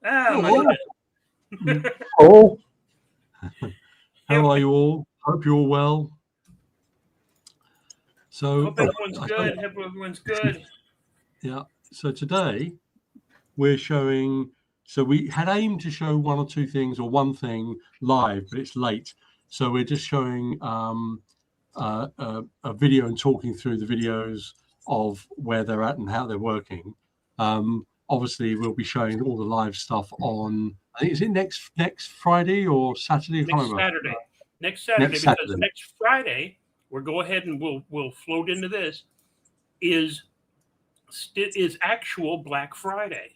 Ah, my goodness. Oh, How are you all? Hope you're all well. So, Hope everyone's good. Hope everyone's good. Yeah. So today we're showing. So we had aimed to show one or two things or one thing live, but it's late. So we're just showing a video and talking through the videos of where they're at and how they're working. Obviously, we'll be showing all the live stuff on. I think is it next Friday or Saturday? Next Saturday. Next Saturday, because Saturday. next Friday, we'll go ahead and we'll float into this. Is actual Black Friday.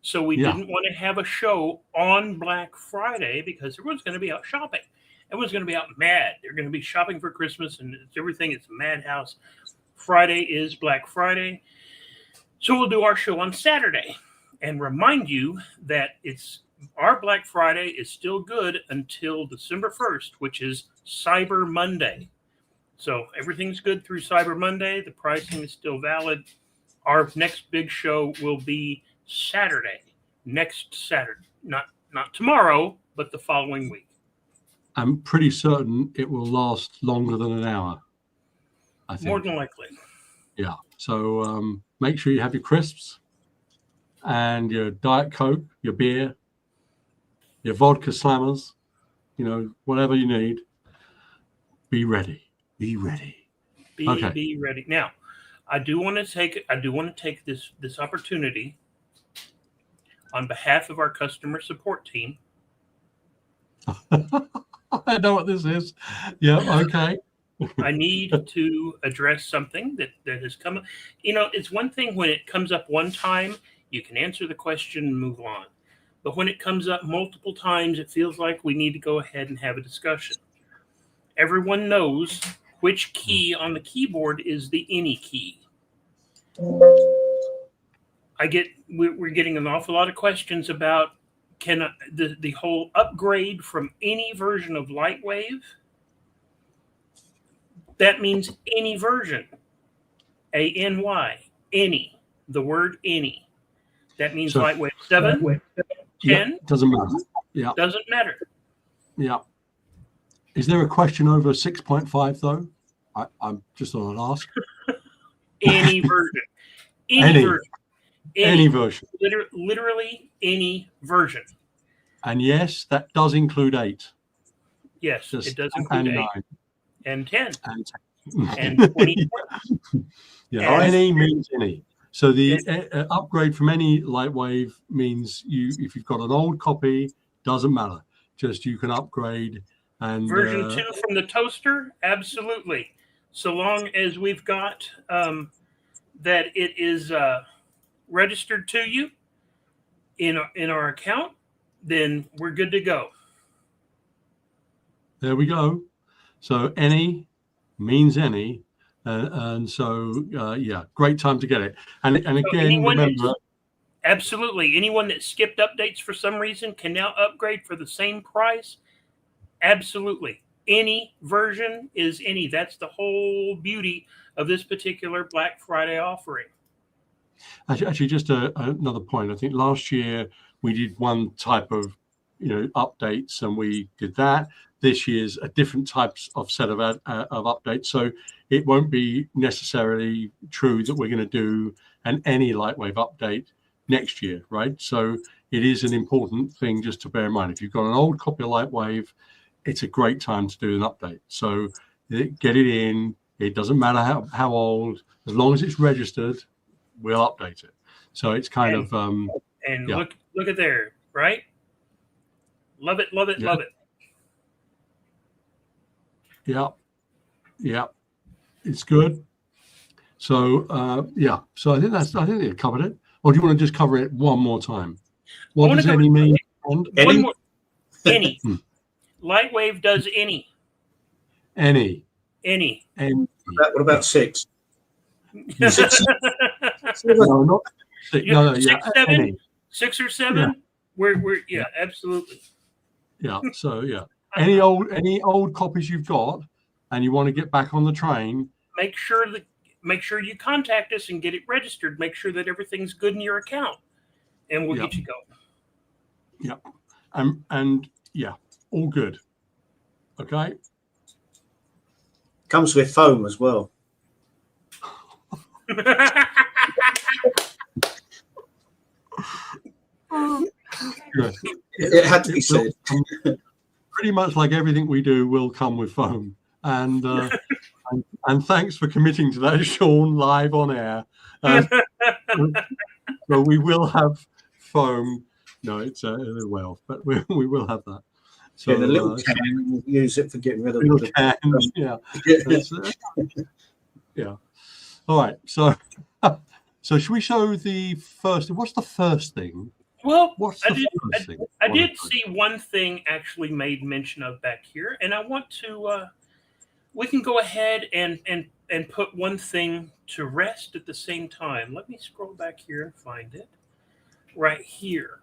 So we didn't want to have a show on Black Friday because everyone's going to be out shopping. Everyone's going to be out mad. They're going to be shopping for Christmas and everything. It's a madhouse. Friday is Black Friday. So we'll do our show on Saturday and remind you that our Black Friday is still good until December 1st, which is Cyber Monday. So everything's good through Cyber Monday. The pricing is still valid. Our next big show will be Saturday, next Saturday, not tomorrow, but the following week. I'm pretty certain it will last longer than an hour. I think. More than likely. Yeah. So make sure you have your crisps and your Diet Coke, your beer, your vodka slammers, whatever you need. Be ready. Be ready. Be ready. Now, I do want to take this opportunity on behalf of our customer support team. I know what this is. Yeah, okay. I need to address something that has come up. It's one thing when it comes up one time, you can answer the question and move on. But when it comes up multiple times, it feels like we need to go ahead and have a discussion. Everyone knows which key on the keyboard is the any key. We're getting an awful lot of questions about the whole upgrade from any version of LightWave. That means any version, ANY, any. The word any. That means LightWave 7, 10. Doesn't matter. Yeah. Doesn't matter. Yeah. Is there a question over 6.5 though? I'm just on an ask. Any version. Any version. Any version. Literally any version. And yes, that does include 8. Yes, it does include 8. 9. And 10. And 20. Yeah, any means any. So the upgrade from any LightWave means if you've got an old copy, doesn't matter. Just you can upgrade. And version 2 from the toaster, absolutely. So long as we've got that it is registered to you in our account, then we're good to go. There we go. So any means any, and so great time to get it. And again, remember, absolutely, anyone that skipped updates for some reason can now upgrade for the same price. Absolutely. Any version is any. That's the whole beauty of this particular Black Friday offering. Actually, just another point. I think last year we did one type of, updates, and we did that. This year's a different types of set of updates. So it won't be necessarily true that we're going to do any LightWave update next year, right? So it is an important thing just to bear in mind. If you've got an old copy of LightWave, it's a great time to do an update. So get it in. It doesn't matter how old, as long as it's registered, we'll update it. So it's kind of look at there, right? Love it, love it, love it. Yeah, it's good. So so I think they covered it. Or do you want to just cover it one more time? What does any mean? One more. Any. LightWave does any. Any. What about 6? 6? No, not 6. No, 6, 7, any. 6 or 7. We're absolutely. Yeah. So any old copies you've got, and you want to get back on the train, make sure you contact us and get it registered. Make sure that everything's good in your account, and we'll get you going. Yeah, and yeah, all good. Okay. Comes with foam as well. Yeah. It had to be said. Pretty much like everything we do will come with foam, and thanks for committing to that, Sean, live on air. So we will have foam. No, it's well, but we will have that. So in a little can, we'll use it for getting rid of little the cans. Yeah. Yeah. All right. So should we show the first? What's the first thing? Well, what's the first thing? I did see one thing actually made mention of back here, and I want to. We can go ahead and put one thing to rest at the same time. Let me scroll back here and find it. Right here.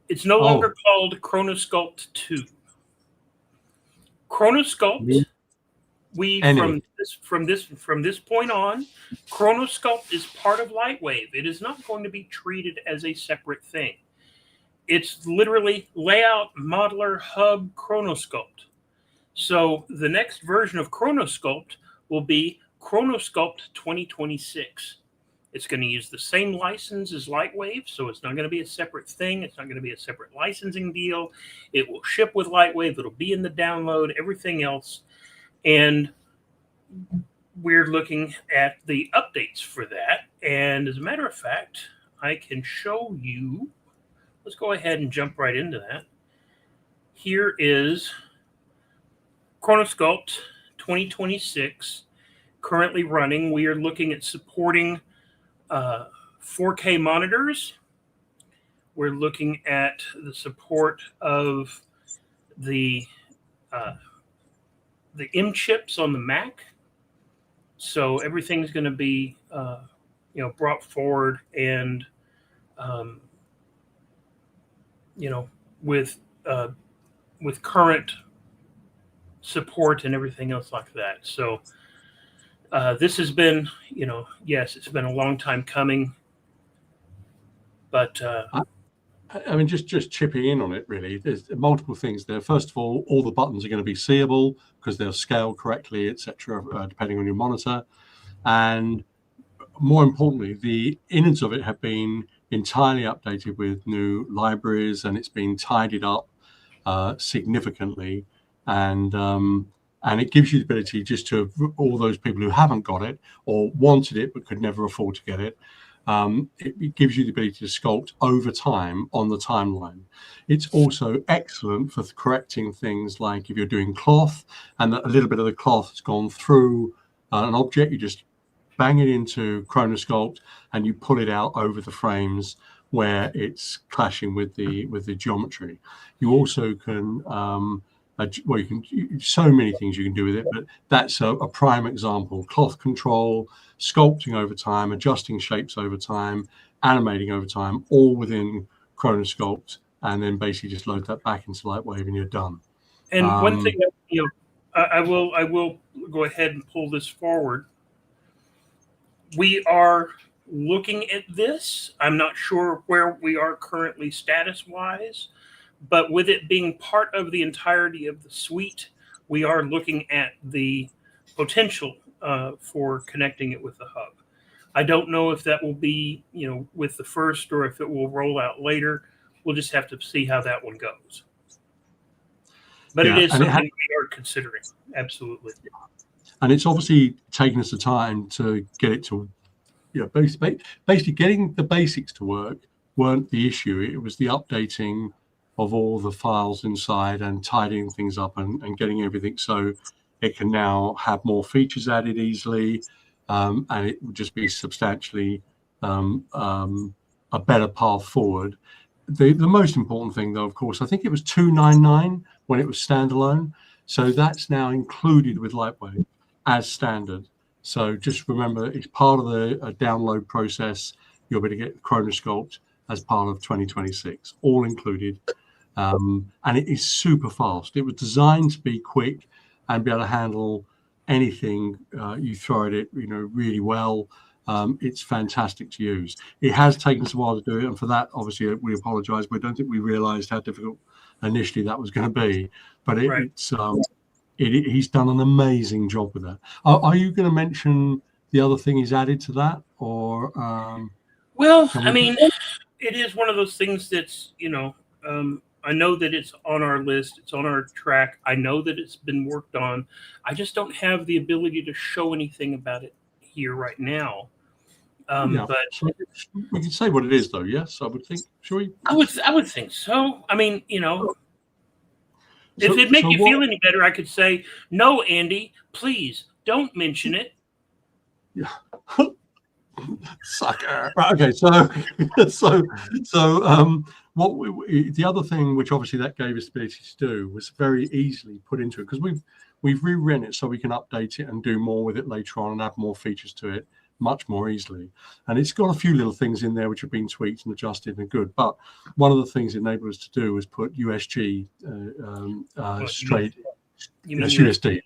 It's no longer called Chronosculpt 2. Chronosculpt, from this point on, Chronosculpt is part of LightWave. It is not going to be treated as a separate thing. It's literally layout, modeler, hub, Chronosculpt. So the next version of Chronosculpt will be Chronosculpt 2026. It's going to use the same license as LightWave, so it's not going to be a separate thing. It's not going to be a separate licensing deal. It will ship with LightWave. It'll be in the download, everything else. And we're looking at the updates for that. And as a matter of fact, I can show you. Let's go ahead and jump right into that. Here is Chronosculpt 2026 currently running. We are looking at supporting 4K monitors. We're looking at the support of the M chips on the Mac. So everything's going to be brought forward and with current support and everything else like that. So this has been, yes, it's been a long time coming, but I mean, just chipping in on it, really. There's multiple things there. First of all the buttons are going to be seeable because they'll scale correctly, etc., depending on your monitor. And more importantly, the innards of it have been entirely updated with new libraries, and it's been tidied up significantly. And it gives you the ability just to, all those people who haven't got it or wanted it but could never afford to get it, it gives you the ability to sculpt over time on the timeline. It's also excellent for correcting things like if you're doing cloth and a little bit of the cloth has gone through an object, you just bang it into Chronosculpt and you pull it out over the frames where it's clashing with the geometry. You also can you can so many things you can do with it, but that's a prime example. Cloth control, sculpting over time, adjusting shapes over time, animating over time, all within Chronosculpt, and then basically just load that back into LightWave and you're done. And one thing that, I will go ahead and pull this forward. We are looking at this. I'm not sure where we are currently status-wise, but with it being part of the entirety of the suite, we are looking at the potential for connecting it with the hub. I don't know if that will be, with the first or if it will roll out later. We'll just have to see how that one goes. But it is something we are considering, absolutely. And it's obviously taken us the time to get it to, basically getting the basics to work weren't the issue. It was the updating of all the files inside and tidying things up and getting everything so it can now have more features added easily, and it would just be substantially a better path forward. The most important thing, though, of course, I think it was $299 when it was standalone. So that's now included with LightWave as standard. So just remember, it's part of the download process. You'll be able to get Chronosculpt as part of 2026, all included. And it is super fast. It was designed to be quick and be able to handle anything you throw at it, really well. It's fantastic to use. It has taken us a while to do it, and for that, obviously, we apologise. We don't think we realised how difficult initially that was going to be, but he's done an amazing job with that. Are you going to mention the other thing he's added to that, or? Well, I mean, it is one of those things that's, I know that it's on our list, it's on our track. I know that it's been worked on. I just don't have the ability to show anything about it here right now. But so we can say what it is, though. Yes, I would think. Shall we? I would think so. I mean, if it make you feel any better, I could say, no, Andy, please don't mention it. Yeah. Sucker. Right, okay, so the other thing, which obviously that gave us the ability to do, was very easily put into it, because we've rewritten it so we can update it and do more with it later on and add more features to it much more easily. And it's got a few little things in there which have been tweaked and adjusted and good. But one of the things it enabled us to do was put USG straight. USD.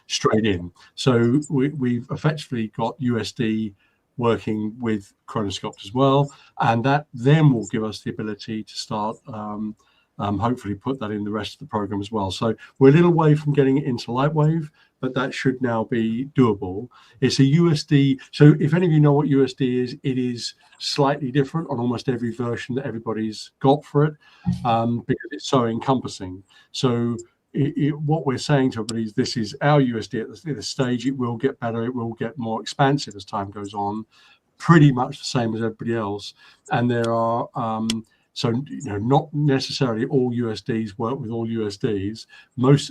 Straight in. So we've effectively got USD working with Chronosculpt as well, and that then will give us the ability to start hopefully put that in the rest of the program as well. So we're a little way from getting it into LightWave, but that should now be doable. It's a USD. So if any of you know what USD is, it is slightly different on almost every version that everybody's got for it, because it's so encompassing. So what we're saying to everybody is this is our USD at this stage. It will get better. It will get more expansive as time goes on, pretty much the same as everybody else. And there are, not necessarily all USDs work with all USDs.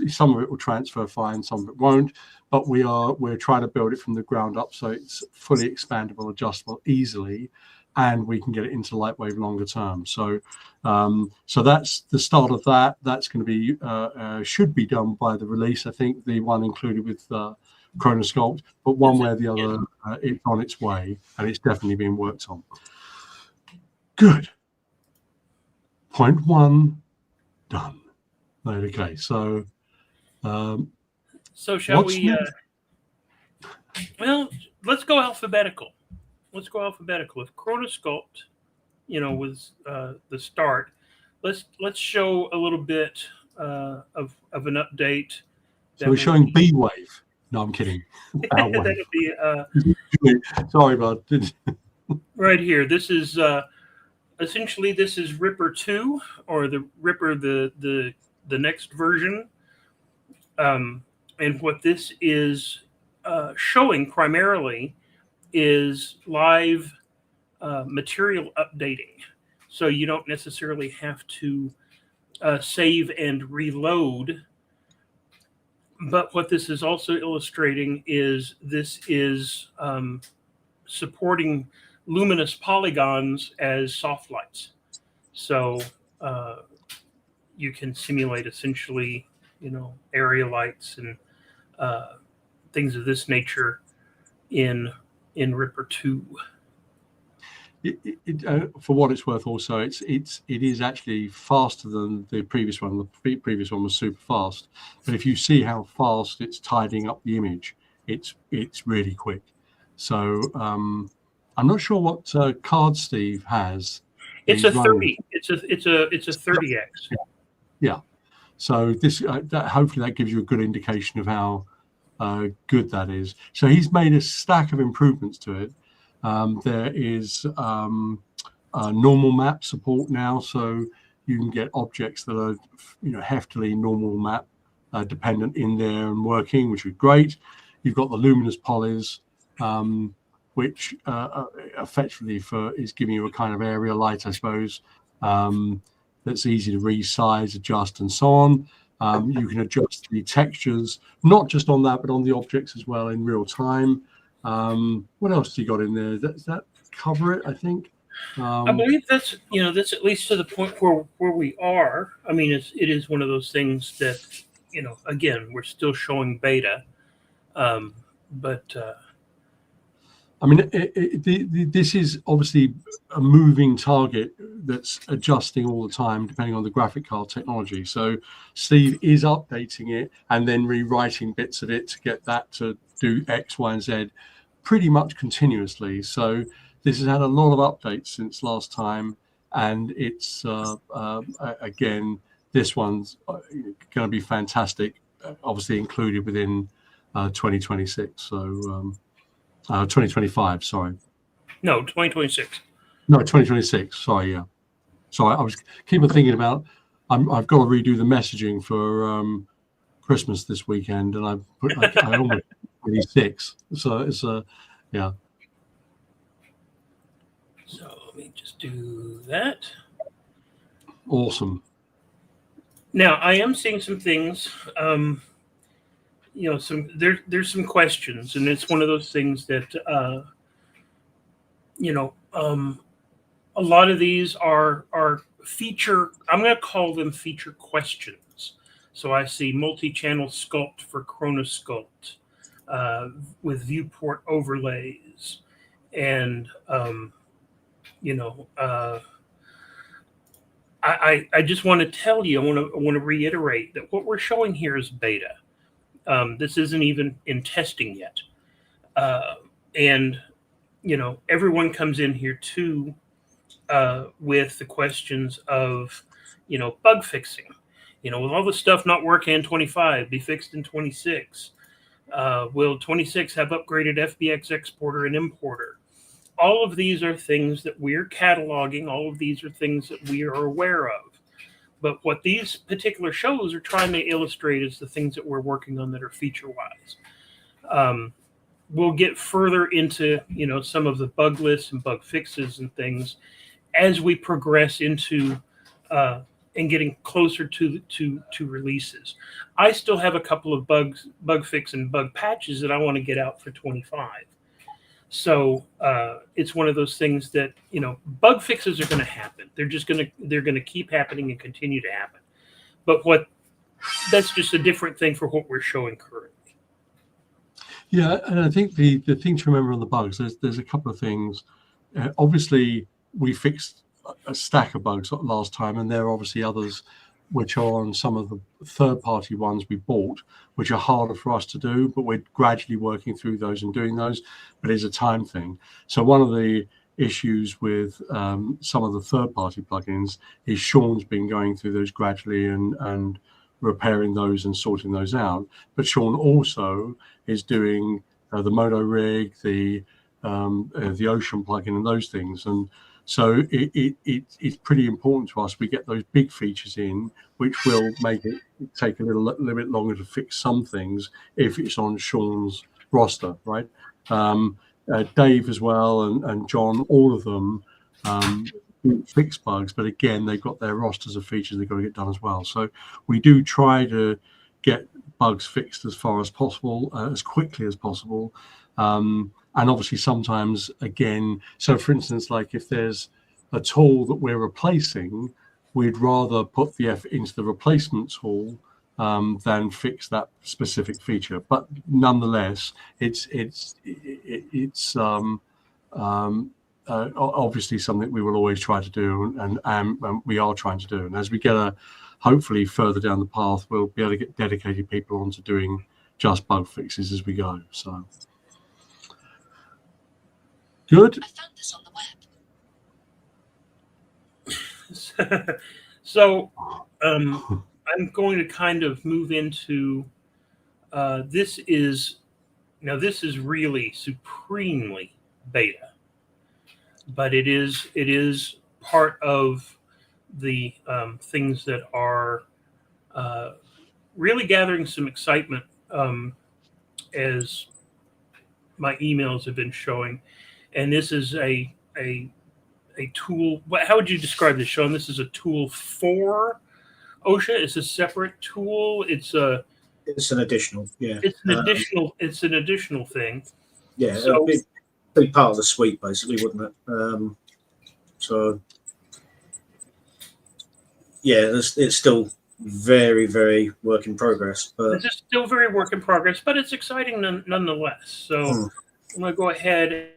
Some of it will transfer fine, some of it won't. But we're trying to build it from the ground up so it's fully expandable, adjustable easily, and we can get it into LightWave longer term. So that's the start of that. That's going to be should be done by the release. I think the one included with Chronosculpt, but one way or the other, it's on its way, and it's definitely being worked on. Good. Point one done. Okay, so shall we? Well, let's go alphabetical. Let's go alphabetical. If Chronosculpt, was the start, let's show a little bit of an update. So we're showing B wave. No, I'm kidding. That'll be sorry, bud. Right here. This is essentially this is Ripper 2, or the Ripper the next version. And what this is showing primarily is live material updating. So you don't necessarily have to save and reload. But what this is also illustrating is this is supporting luminous polygons as soft lights. So you can simulate essentially, area lights and things of this nature in Ripper 2. For what it's worth, also it is actually faster than the previous one. The previous one was super fast, but if you see how fast it's tidying up the image, it's really quick. So I'm not sure what card Steve has. It's a 30. It's a 30x. Yeah. So this hopefully that gives you a good indication of how good that is. So he's made a stack of improvements to it. There is normal map support now, so you can get objects that are heftily normal map dependent in there and working, which is great. You've got the luminous polys, which effectively is giving you a kind of area light, I suppose, that's easy to resize, adjust, and so on. You can adjust the textures, not just on that, but on the objects as well in real time. What else do you got in there? Does that cover it? I think. I believe that's at least to the point where we are. I mean, it is one of those things that again, we're still showing beta, but. I mean, this is obviously a moving target that's adjusting all the time, depending on the graphic card technology. So Steve is updating it and then rewriting bits of it to get that to do X, Y, and Z pretty much continuously. So this has had a lot of updates since last time, and it's again, this one's going to be fantastic. Obviously included within 2026. So 2025. Sorry. No, 2026. No, 2026. Sorry. Yeah. So I was keeping thinking about. I've got to redo the messaging for Christmas this weekend, and I almost 26. So it's yeah. So let me just do that. Awesome. Now I am seeing some things. There's some questions, and it's one of those things that a lot of these are feature. I'm going to call them feature questions. So I see multi-channel sculpt for Chronosculpt with viewport overlays, and I just want to tell you, I want to reiterate that what we're showing here is beta. This isn't even in testing yet, and everyone comes in here too with the questions of bug fixing. With all the stuff not working in 25, be fixed in 26. Will 26 have upgraded FBX exporter and importer? All of these are things that we're cataloging. All of these are things that we are aware of. But what these particular shows are trying to illustrate is the things that we're working on that are feature-wise. We'll get further into some of the bug lists and bug fixes and things as we progress into and getting closer to releases. I still have a couple of bug fix and bug patches that I want to get out for 25. So it's one of those things that bug fixes are going to happen. They're going to keep happening and continue to happen. But that's just a different thing for what we're showing currently. Yeah, and I think the thing to remember on the bugs, there's a couple of things. Obviously, we fixed a stack of bugs last time, and there are obviously others which are on some of the third-party ones we bought, which are harder for us to do, but we're gradually working through those and doing those, but it's a time thing. So one of the issues with some of the third-party plugins is Sean's been going through those gradually and repairing those and sorting those out. But Sean also is doing the Mono Rig, the Ocean plugin, and those things. And so it's pretty important to us we get those big features in, which will make it take a little bit longer to fix some things if it's on Sean's roster, right? Dave as well and John, all of them fix bugs, but again, they've got their rosters of features they've got to get done as well. So we do try to get bugs fixed as far as possible, as quickly as possible. And obviously sometimes, again, so for instance, like if there's a tool that we're replacing, we'd rather put the effort into the replacement tool than fix that specific feature. But nonetheless, it's obviously something we will always try to do, and we are trying to do. And as we get hopefully further down the path, we'll be able to get dedicated people onto doing just bug fixes as we go. So good. I found this on the web. So I'm going to kind of move into this is really supremely beta, but it is part of the things that are really gathering some excitement as my emails have been showing. And this is a tool. How would you describe this, Sean? This is a tool for OSHA. It's a separate tool. It's an additional, yeah. It's an additional thing. Yeah, so it'd be part of the suite, basically, wouldn't it? So yeah, it's still very, very work in progress. But it's still very work in progress, but it's exciting nonetheless. So I'm going to go ahead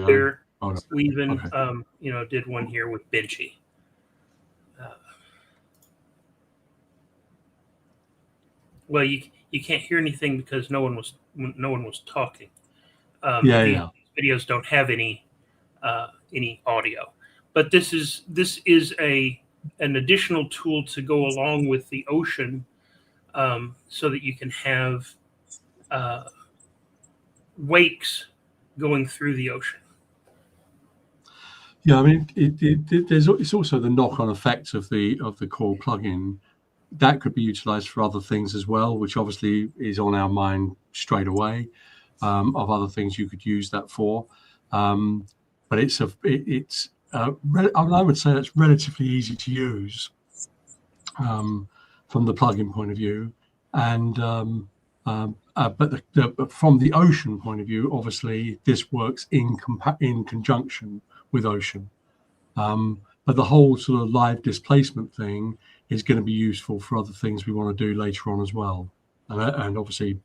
there. Oh, no. We even, Okay. did one here with Benchy. Well, you can't hear anything because no one was talking. These videos don't have any audio, but this is an additional tool to go along with the ocean, so that you can have wakes going through the ocean. Yeah, I mean, it's also the knock-on effects of the core plugin that could be utilized for other things as well, which obviously is on our mind straight away, of other things you could use that for. But I would say it's relatively easy to use from the plugin point of view, and but from the ocean point of view, obviously this works in conjunction with ocean. But the whole sort of live displacement thing is going to be useful for other things we want to do later on as well. And obviously,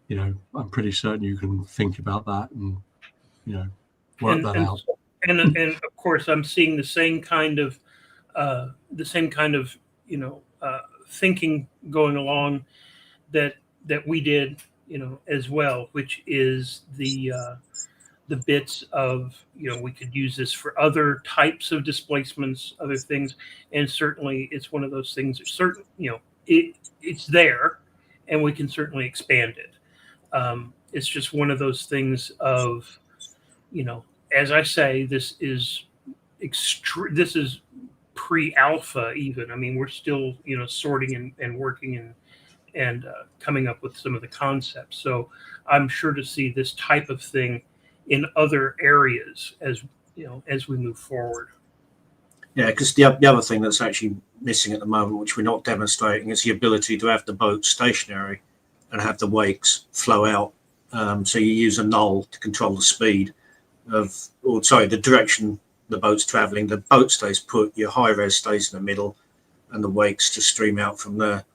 I'm pretty certain you can think about that and, work that out. And of course, I'm seeing the same kind of thinking going along that we did, as well, which is the bits of, we could use this for other types of displacements, other things, and certainly it's one of those things that it's there, and we can certainly expand it. It's just one of those things of, as I say, this is pre-alpha even. I mean, we're still, sorting and working and coming up with some of the concepts. So I'm sure to see this type of thing in other areas as we move forward. Yeah, because the other thing that's actually missing at the moment, which we're not demonstrating, is the ability to have the boat stationary and have the wakes flow out. So you use a null to control the speed the direction the boat's traveling. The boat stays put, your high res stays in the middle, and the wakes just stream out from there.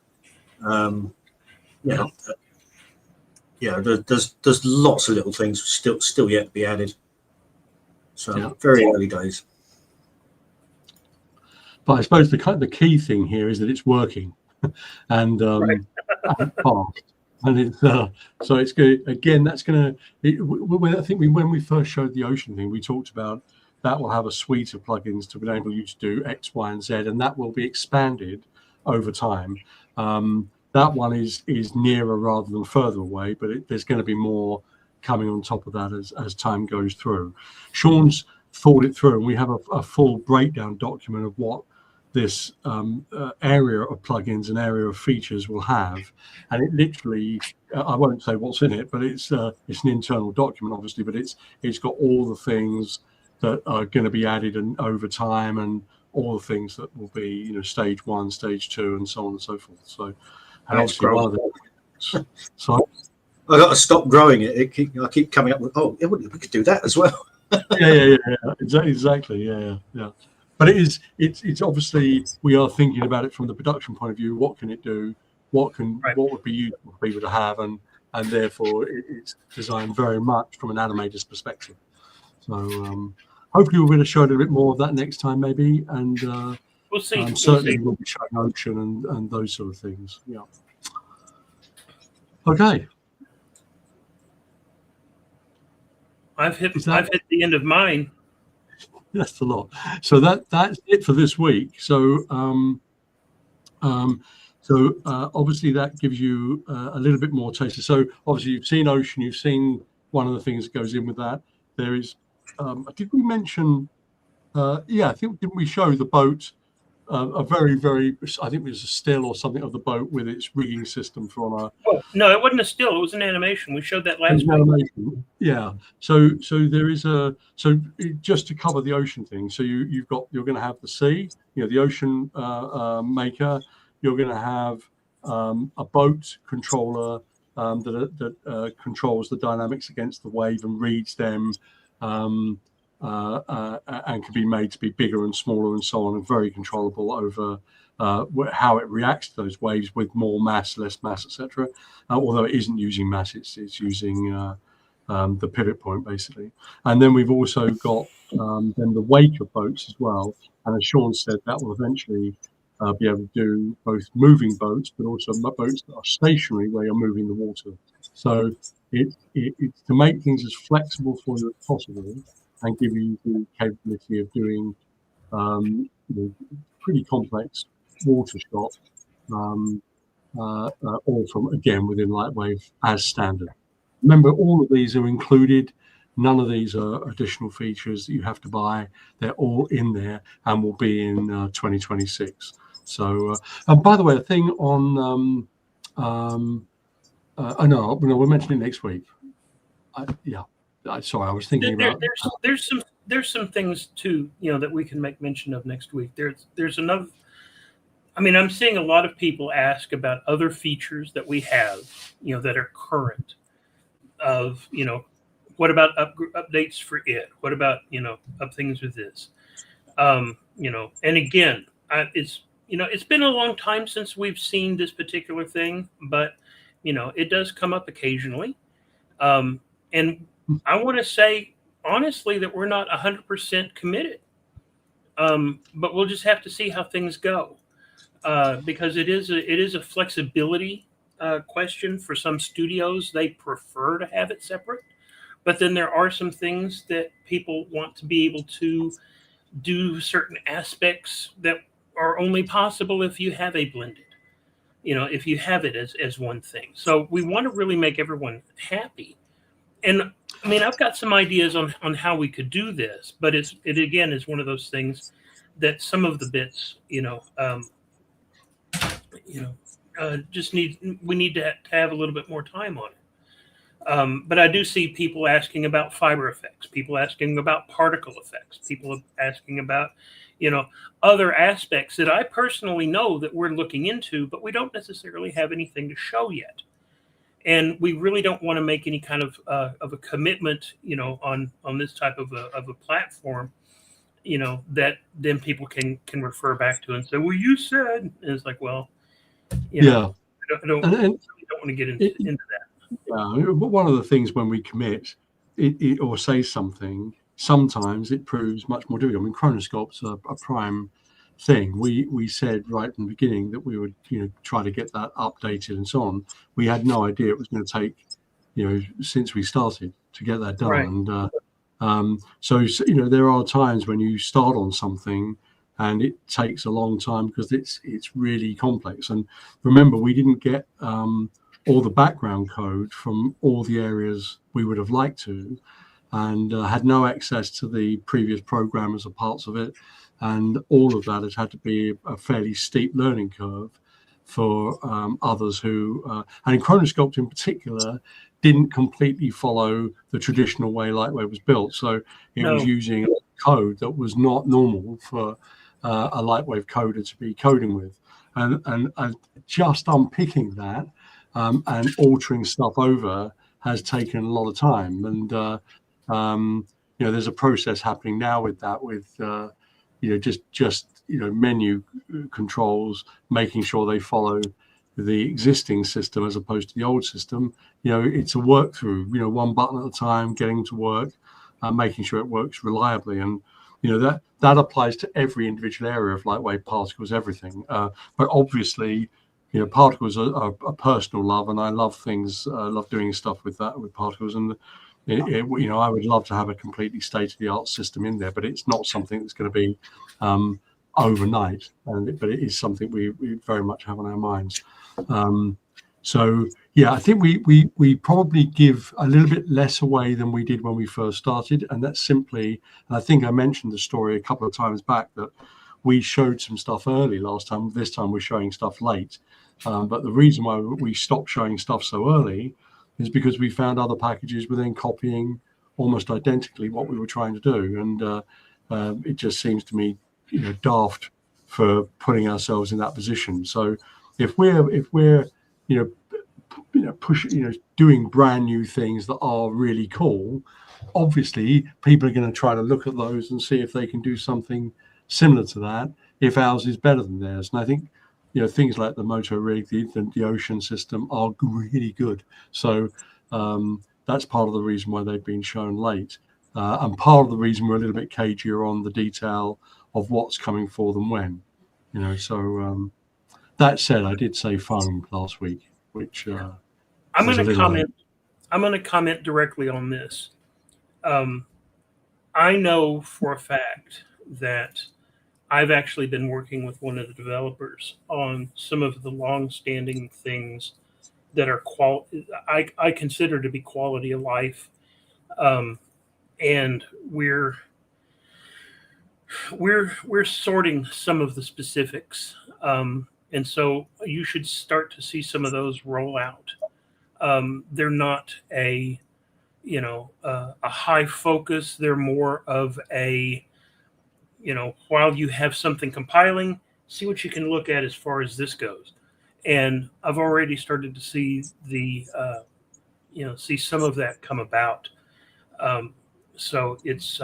There's lots of little things still yet to be added. So very early days. But I suppose the key thing here is that it's working, and and fast, and it's so it's good. Again, that's going to. I think when we first showed the ocean thing, we talked about that will have a suite of plugins to enable you to do X, Y, and Z, and that will be expanded over time. That one is nearer rather than further away, but there's going to be more coming on top of that as time goes through. Sean's thought it through, and we have a full breakdown document of what this area of plugins and area of features will have, and it literally, I won't say what's in it, but it's an internal document, obviously, but it's got all the things that are going to be added and over time, and all the things that will be, stage 1, stage 2, and so on and so forth. So, and obviously one of the so I got to stop growing it. I keep coming up with, we could do that as well. yeah, exactly, yeah. But it's obviously, we are thinking about it from the production point of view. What can it do? What would be useful for people to have, and therefore it's designed very much from an animator's perspective. So hopefully we're going to show a little bit more of that next time, maybe, and we'll see. Certainly we'll be showing ocean and those sort of things. Yeah. Okay. I've hit the end of mine. That's a lot. So that's it for this week. So obviously that gives you a little bit more taste. So obviously you've seen ocean, you've seen one of the things that goes in with that. There is, did we mention? I think, didn't we show the boat? A very, very, I think it was a still or something of the boat with its rigging system from a. Oh, no, it wasn't a still. It was an animation. We showed that last week. Yeah. So there is just to cover the ocean thing. So you're going to have the sea, the ocean maker. You're going to have a boat controller that controls the dynamics against the wave and reads them. And can be made to be bigger and smaller and so on, and very controllable over how it reacts to those waves with more mass, less mass, etc. Although it isn't using mass, it's using the pivot point basically. And then we've also got then the wake of boats as well. And as Sean said, that will eventually be able to do both moving boats, but also boats that are stationary where you're moving the water. So it's to make things as flexible for you as possible and give you the capability of doing pretty complex water shot, all from, again, within LightWave as standard. Remember, all of these are included. None of these are additional features that you have to buy. They're all in there and will be in 2026. So, and by the way, a thing on, no, we'll mention it next week. Sorry, I was thinking about. There's some things too, that we can make mention of next week. There's another. I mean, I'm seeing a lot of people ask about other features that we have, that are current. Of what about updates for it? What about up things with this? And again, it's been a long time since we've seen this particular thing, but it does come up occasionally. And I want to say honestly that we're not 100% committed, but we'll just have to see how things go, because it is a flexibility question for some studios. They prefer to have it separate, but then there are some things that people want to be able to do certain aspects that are only possible if you have a blended, if you have it as one thing. So we want to really make everyone happy. And I mean, I've got some ideas on how we could do this, but it again is one of those things that some of the bits, we need to have a little bit more time on it. But I do see people asking about fiber effects, people asking about particle effects, people asking about, other aspects that I personally know that we're looking into, but we don't necessarily have anything to show yet. And we really don't want to make any kind of a commitment, on this type of a platform, that then people can refer back to and say, well, you said, and it's like, well, I don't want to get into that. But one of the things when we commit or say something, sometimes it proves much more difficult. I mean, chronoscope's a prime thing. We said right from the beginning that we would try to get that updated and so on. We had no idea it was going to take since we started to get that done. Right. And so there are times when you start on something and it takes a long time because it's really complex. And remember, we didn't get all the background code from all the areas we would have liked to, and had no access to the previous programmers or parts of it. And all of that has had to be a fairly steep learning curve for others who, and in Chronoscope in particular, didn't completely follow the traditional way LightWave was built. So it was using code that was not normal for a LightWave coder to be coding with. And just unpicking that and altering stuff over has taken a lot of time. And, there's a process happening now with that, with just menu controls, making sure they follow the existing system as opposed to the old system. It's a work through, one button at a time, getting to work, making sure it works reliably. And that applies to every individual area of LightWave, particles, everything. But obviously, particles are a personal love, and I love things. Love doing stuff with particles. And I would love to have a completely state-of-the-art system in there, but it's not something that's going to be overnight. But it is something we very much have on our minds. So yeah, I think we probably give a little bit less away than we did when we first started, and that's simply. And I think I mentioned the story a couple of times back that we showed some stuff early last time. This time we're showing stuff late. But the reason why we stopped showing stuff so early is because we found other packages were then copying almost identically what we were trying to do, and it just seems to me, daft for putting ourselves in that position. So if we're pushing, doing brand new things that are really cool, obviously people are going to try to look at those and see if they can do something similar to that if ours is better than theirs. And I think things like the motor rig, the ocean system are really good. So that's part of the reason why they've been shown late, and part of the reason we're a little bit cagier on the detail of what's coming for them when, So that said, I did say phone last week, which I'm going to comment. I'm going to comment directly on this. I know for a fact that I've actually been working with one of the developers on some of the long-standing things that are I consider to be quality of life, and we're sorting some of the specifics, and so you should start to see some of those roll out. They're not a high focus. They're more of a, while you have something compiling, see what you can look at as far as this goes. And I've already started to see see some of that come about. So it's,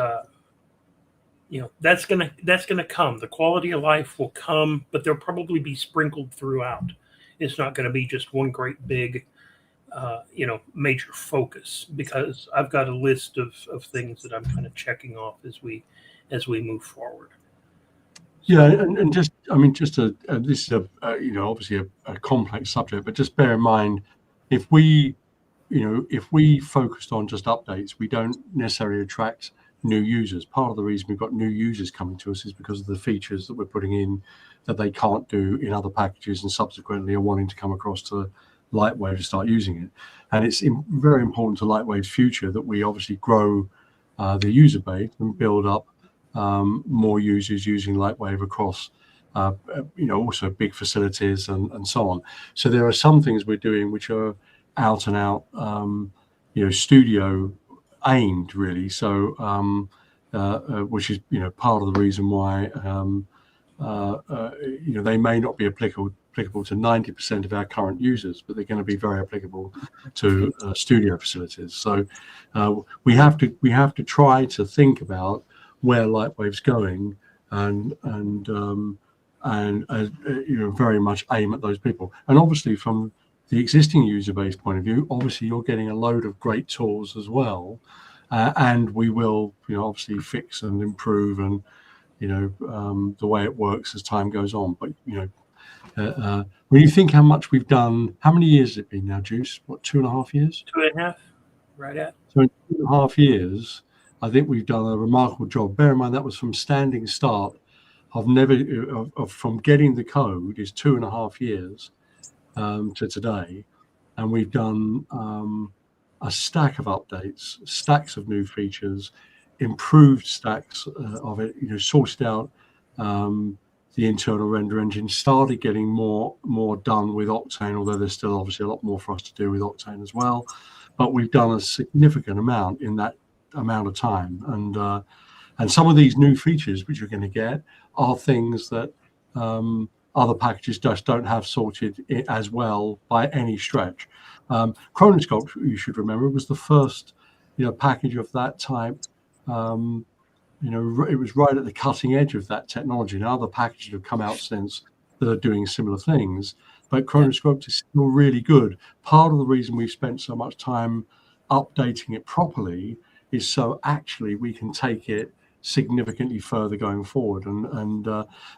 that's gonna come. The quality of life will come, but they'll probably be sprinkled throughout. It's not going to be just one great big, major focus, because I've got a list of things that I'm kind of checking off as we move forward. Yeah, and just this is obviously a complex subject, but just bear in mind, if we focused on just updates, we don't necessarily attract new users. Part of the reason we've got new users coming to us is because of the features that we're putting in that they can't do in other packages, and subsequently are wanting to come across to LightWave to start using it. And it's very important to LightWave's future that we obviously grow the user base and build up more users using LightWave across also big facilities and so on. So there are some things we're doing which are out and out studio aimed, really. So which is part of the reason why they may not be applicable to 90% of our current users, but they're going to be very applicable to studio facilities. So we have to try to think about where LightWave's going, and very much aim at those people. And obviously, from the existing user base point of view, obviously you're getting a load of great tools as well, and we will obviously fix and improve and the way it works as time goes on. But when you think how much we've done, how many years has it been now, Juice? What, 2.5 years? 2.5, right at. So in 2.5 years, I think we've done a remarkable job. Bear in mind that was from standing start. From getting the code is 2.5 years to today, and we've done a stack of updates, stacks of new features, improved stacks of it. Sorted out the internal render engine, started getting more done with Octane, although there's still obviously a lot more for us to do with Octane as well. But we've done a significant amount in that amount of time, and some of these new features which you're going to get are things that other packages just don't have sorted as well by any stretch. Chronoscope, you should remember, was the first package of that type. It was right at the cutting edge of that technology. Now other packages have come out since that are doing similar things, but Chronoscope is still really good. Part of the reason we've spent so much time updating it properly is so actually we can take it significantly further going forward. And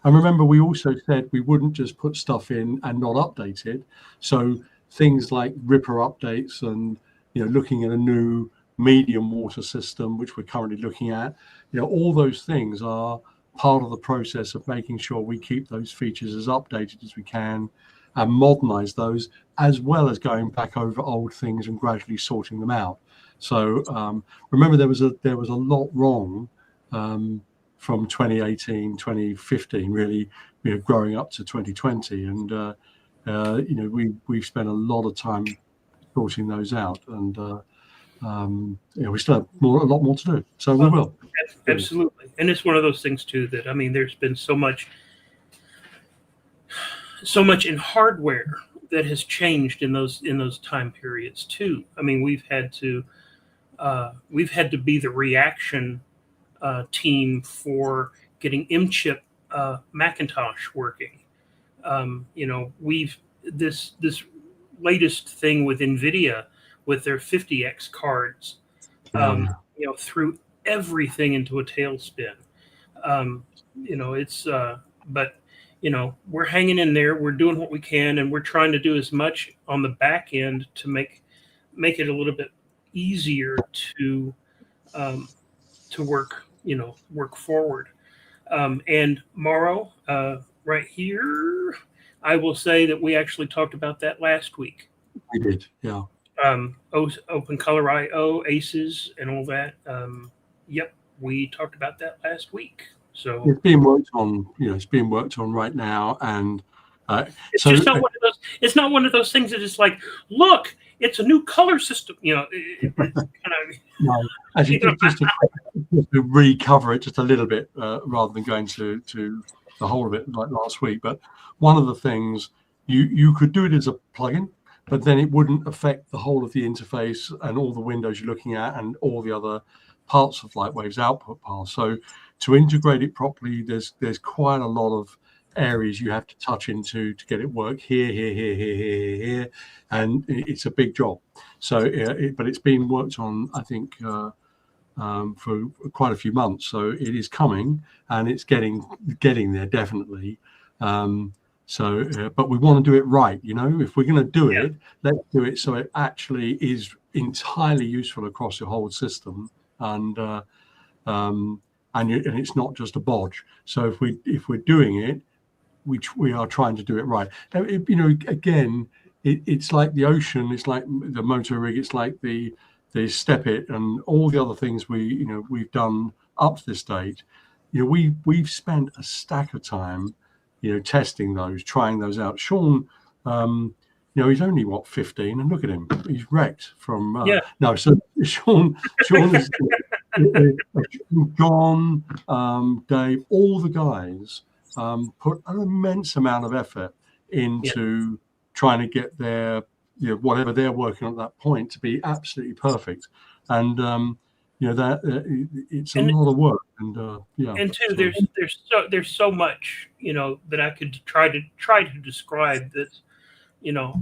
remember, we also said we wouldn't just put stuff in and not update it. So things like Ripper updates and looking at a new medium water system, which we're currently looking at, all those things are part of the process of making sure we keep those features as updated as we can and modernize those, as well as going back over old things and gradually sorting them out. So remember, there was a lot wrong from 2018, 2015, really, growing up to 2020, and we've spent a lot of time sorting those out, and we still have a lot more to do. So we will. Absolutely, and it's one of those things too that there's been so much in hardware that has changed in those time periods too. We've had to be the reaction team for getting M-chip Macintosh working. We've this latest thing with NVIDIA with their 50x cards, threw everything into a tailspin. It's but we're hanging in there. We're doing what we can, and we're trying to do as much on the back end to make it a little bit easier to work forward. And Morrow, right here, I will say that we actually talked about that last week. We did, yeah. Open Color IO, ACEs, and all that. Yep, we talked about that last week. So it's being worked on. It's being worked on right now, and it's just not one of those. It's not one of those things that is like, look, it's a new color system. It's kind of. No, actually, just to recover it just a little bit, rather than going to the whole of it like last week. But one of the things you could do it as a plugin, but then it wouldn't affect the whole of the interface and all the windows you're looking at and all the other parts of LightWave's output path. So to integrate it properly, there's quite a lot of areas you have to touch into to get it work here, and it's a big job. So, but it's been worked on, I think, for quite a few months. So it is coming, and it's getting there definitely. But we want to do it right. If we're going to do it, let's do it so it actually is entirely useful across the whole system, and it's not just a bodge. So if we're doing it, which we are trying to do it right. Again, it's like the ocean, it's like the motor rig, it's like the step it and all the other things we've done up to this date. We've spent a stack of time, testing those, trying those out. Sean, he's only 15, and look at him, he's wrecked from. No, so Sean is John, Dave, all the guys put an immense amount of effort into trying to get their, whatever they're working on at that point to be absolutely perfect, and that it's a lot of work, and And too, there's so much that I could try to describe that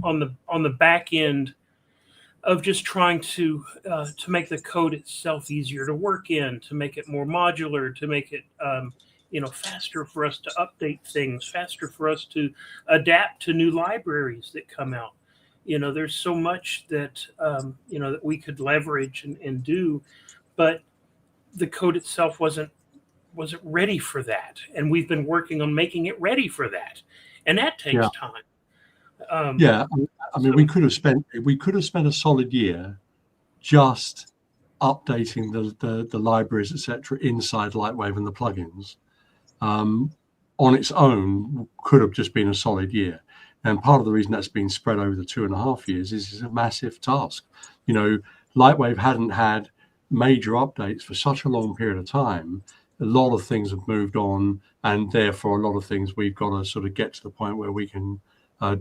on the back end of just trying to make the code itself easier to work in, to make it more modular, to make it faster for us to update things, faster for us to adapt to new libraries that come out. There's so much that that we could leverage and do, but the code itself wasn't ready for that, and we've been working on making it ready for that, and that takes time. I mean, we could have spent a solid year just updating the libraries, etc., inside LightWave and the plugins. On its own, could have just been a solid year, and part of the reason that's been spread over the 2.5 years is it's a massive task. LightWave hadn't had major updates for such a long period of time. A lot of things have moved on, and therefore a lot of things we've got to sort of get to the point where we can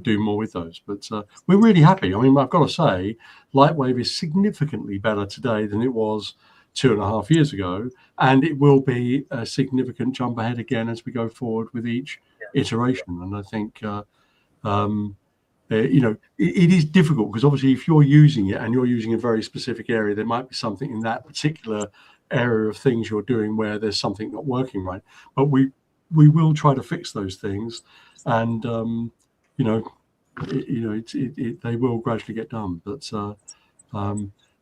do more with those. But we're really happy. I mean, I've got to say, LightWave is significantly better today than it was 2.5 years ago, and it will be a significant jump ahead again as we go forward with each iteration. And I think it is difficult because obviously if you're using it and you're using a very specific area, there might be something in that particular area of things you're doing where there's something not working right. But we will try to fix those things, and they will gradually get done. But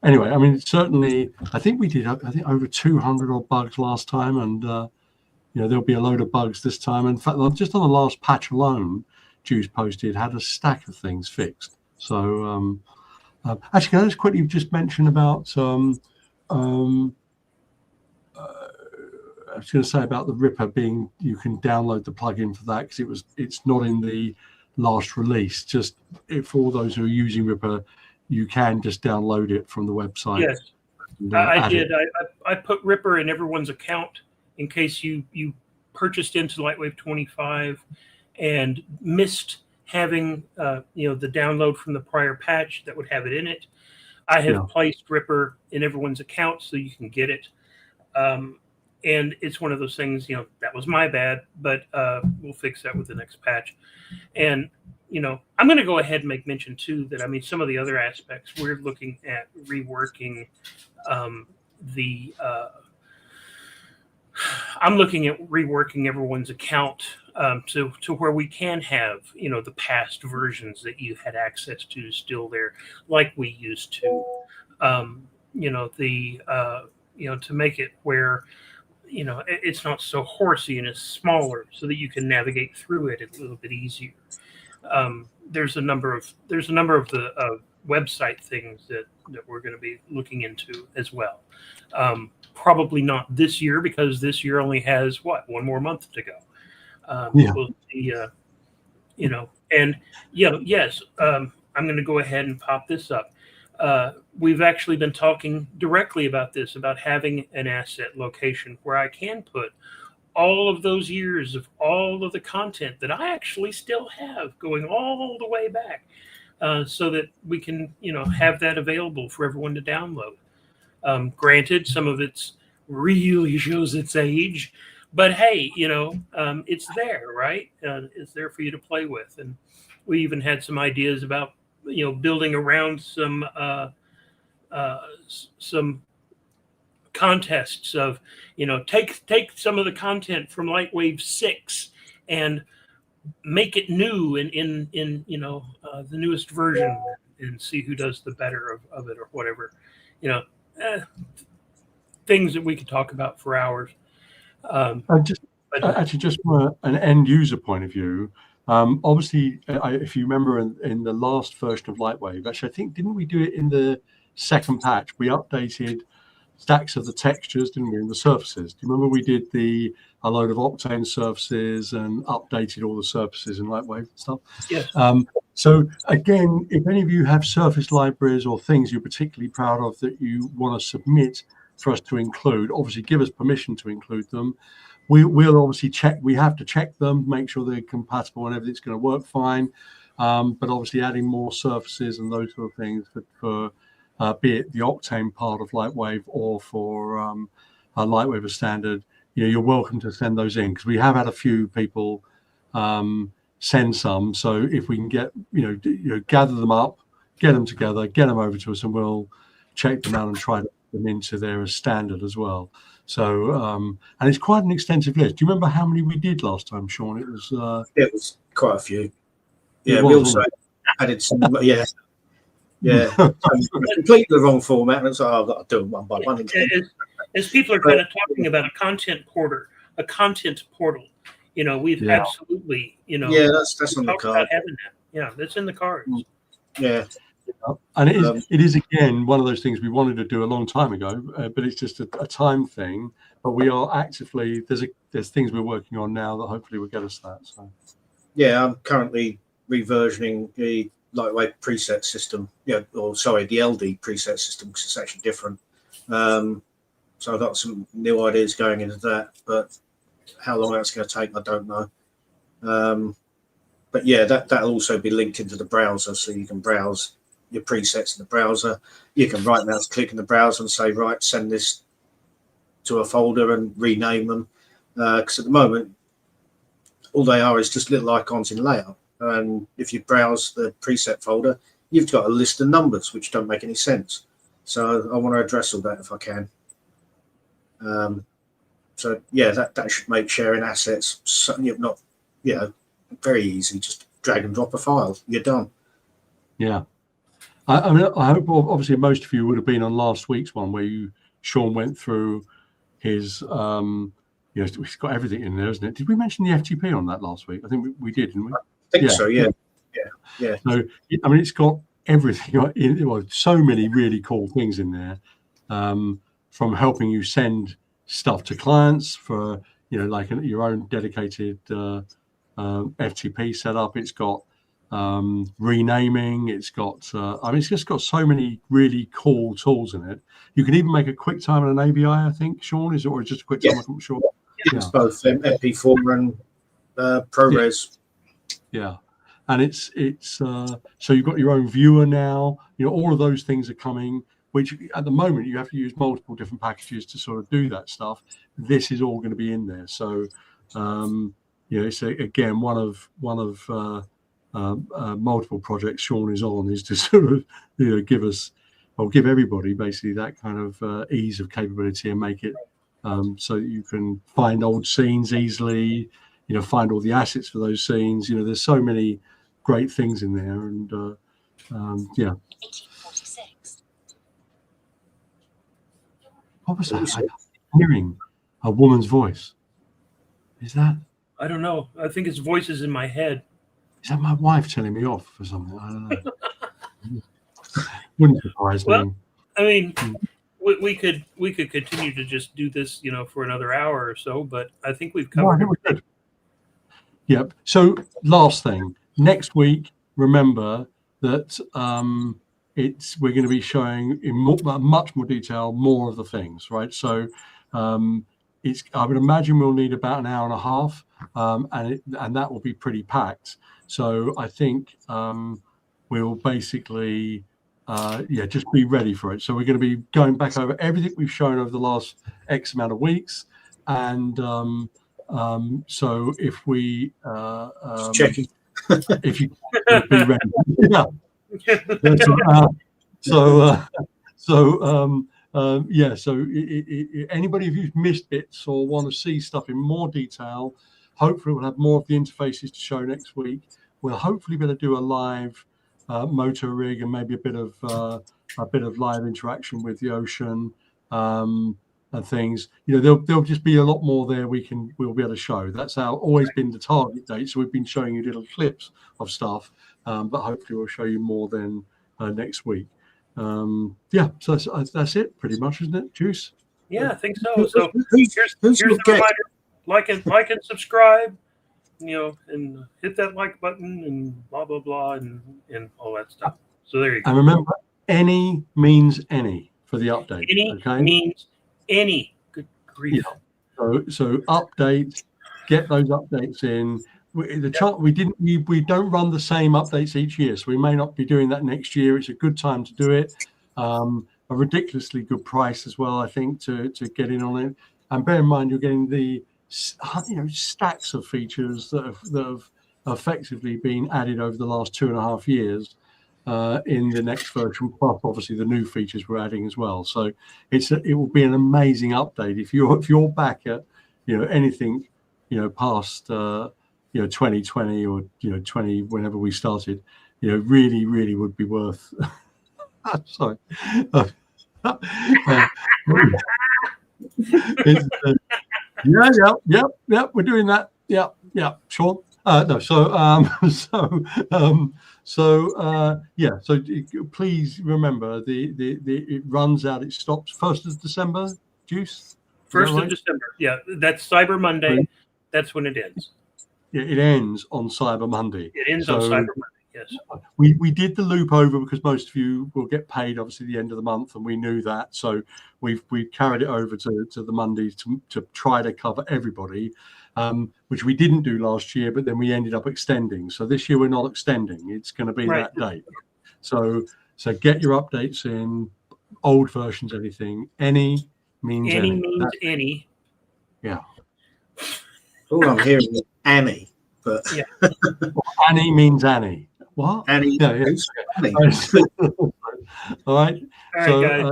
anyway, I mean, certainly, I think we did over 200 odd bugs last time, and there'll be a load of bugs this time. In fact, just on the last patch alone, Juice posted had a stack of things fixed. So actually, can I just quickly just mention about I was going to say about the Ripper being, you can download the plugin for that because it's not in the last release. Just for all those who are using Ripper, you can just download it from the website. Yes, I did. I put Ripper in everyone's account in case you purchased into LightWave 25 and missed having the download from the prior patch that would have it in it. I have placed Ripper in everyone's account so you can get it. And it's one of those things, that was my bad, but we'll fix that with the next patch. And, I'm going to go ahead and make mention too that some of the other aspects we're looking at reworking the. I'm looking at reworking everyone's account to where we can have the past versions that you had access to still there, like we used to. To make it where it's not so horsey and it's smaller, so that you can navigate through it a little bit easier. There's a number of the website things that we're going to be looking into as well. Probably not this year, because this year only has one more month to go. We'll see, and yes, I'm going to go ahead and pop this up. We've actually been talking directly about this, about having an asset location where I can put all of those years of all of the content that I actually still have going all the way back, so that we can, have that available for everyone to download. Granted, some of it's really shows its age, but hey, it's there, right? It's there for you to play with. And we even had some ideas about, building around some contests of, take some of the content from LightWave 6 and make it new in the newest version, and see who does the better of it, or whatever. Things that we could talk about for hours. Just from an end user point of view, obviously, if you remember in the last version of LightWave, actually, I think, didn't we do it in the second patch? We updated stacks of the textures, didn't we, in the surfaces? Do you remember we did a load of Octane surfaces and updated all the surfaces in LightWave and stuff? Yes. So again, if any of you have surface libraries or things you're particularly proud of that you want to submit for us to include, obviously give us permission to include them. We'll obviously check. We have to check them, make sure they're compatible and everything's going to work fine. But obviously adding more surfaces and those sort of things for be it the Octane part of LightWave or for LightWave as standard, you're welcome to send those in, because we have had a few people send some. So if we can get, gather them up, get them together, get them over to us, and we'll check them out and try to put them into there as standard as well. So, and it's quite an extensive list. Do you remember how many we did last time, Sean? It was quite a few. Yeah, we also added some. Yeah, completely the wrong format. And it's like, I've got to do them one by one. As people are kind of talking about a content portal, we've absolutely, yeah, that's on the card. About having that. Yeah, that's in the cards. Yeah. And it is again one of those things we wanted to do a long time ago, but it's just a time thing. But we are actively there's things we're working on now that hopefully will get us that. So yeah, I'm currently reversioning the LightWave preset system. The LD preset system, because it's actually different. So I've got some new ideas going into that, but how long that's going to take, I don't know. But yeah, that'll also be linked into the browser, so you can browse your presets in the browser. You can right mouse click in the browser and say, right, send this to a folder and rename them. Because at the moment, all they are is just little icons in layout. And if you browse the preset folder, you've got a list of numbers which don't make any sense. So I want to address all that if I can. So yeah, that should make sharing assets not very easy. Just drag and drop a file, you're done. Yeah. I mean, I hope obviously most of you would have been on last week's one where Sean went through his, he's got everything in there, isn't it? Did we mention the FTP on that last week? I think we did, didn't we? I think so, yeah. Yeah. So, I mean, it's got everything, so many really cool things in there, from helping you send stuff to clients for, like your own dedicated FTP setup. It's got renaming. It's got, it's just got so many really cool tools in it. You can even make a QuickTime and an ABI, I think, Sean, is it, or just a QuickTime? I'm not sure. It's both MP4 and ProRes. Yeah. And it's so you've got your own viewer now. All of those things are coming, which at the moment you have to use multiple different packages to sort of do that stuff. This is all going to be in there. So, it's again one of multiple projects Sean is on, is to sort of give us, or give everybody basically that kind of ease of capability and make it so that you can find old scenes easily, find all the assets for those scenes. There's so many great things in there, and yeah. 1846. What was that? I'm hearing a woman's voice. Is that? I don't know. I think it's voices in my head. Is that my wife telling me off for something? I don't know. Wouldn't surprise me. I mean, we could continue to just do this, for another hour or so, but I think we've covered everything. Yep. So last thing, next week, remember that we're going to be showing in much more detail more of the things, right? So I would imagine we'll need about an hour and a half, and that will be pretty packed. So I think we'll basically just be ready for it. So we're going to be going back over everything we've shown over the last X amount of weeks, and so if we checking. if you be ready, yeah. So anybody who's missed bits or want to see stuff in more detail, hopefully we'll have more of the interfaces to show next week. We'll hopefully be able to do a live motor rig and maybe a bit of live interaction with the ocean and things. There'll just be a lot more there we'll be able to show. That's always been the target date. So we've been showing you little clips of stuff, but hopefully we'll show you more then next week. So that's it pretty much, isn't it, Juice? Yeah, I think so. So Who's here's your the guest? reminder: like and subscribe, and hit that like button and blah blah blah and all that stuff. So there you go. And remember, any means any for the update. Any means any. Good grief. Yeah. So update, get those updates in. We don't run the same updates each year, so we may not be doing that next year. It's a good time to do it. A ridiculously good price as well, I think, to get in on it. And bear in mind, you're getting the stacks of features that have effectively been added over the last 2.5 years in the next version. Plus, obviously, the new features we're adding as well. So it will be an amazing update if you're back at anything past 2020 or 20 whenever we started. Really, really would be worth. Sorry. Yeah. We're doing that. Yeah. Sure. No. So please remember it runs out. It stops 1st of December. Juice. 1st of December. Yeah, that's Cyber Monday. Right. That's when it ends. Yeah, it ends on Cyber Monday. It ends on Cyber Monday. Yes. We did the loop over because most of you will get paid obviously the end of the month, and we knew that. So we carried it over to the Monday to try to cover everybody, which we didn't do last year, but then we ended up extending. So this year we're not extending. It's going to be that date. So get your updates in, old versions, anything. Any means any. Means any. Yeah. All I'm hearing is Annie, but Annie means Annie. What? Annie. Yeah. Annie. All right. So guys.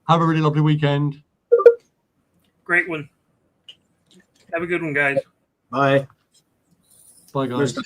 Have a really lovely weekend. Great one. Have a good one, guys. Bye. Bye, guys.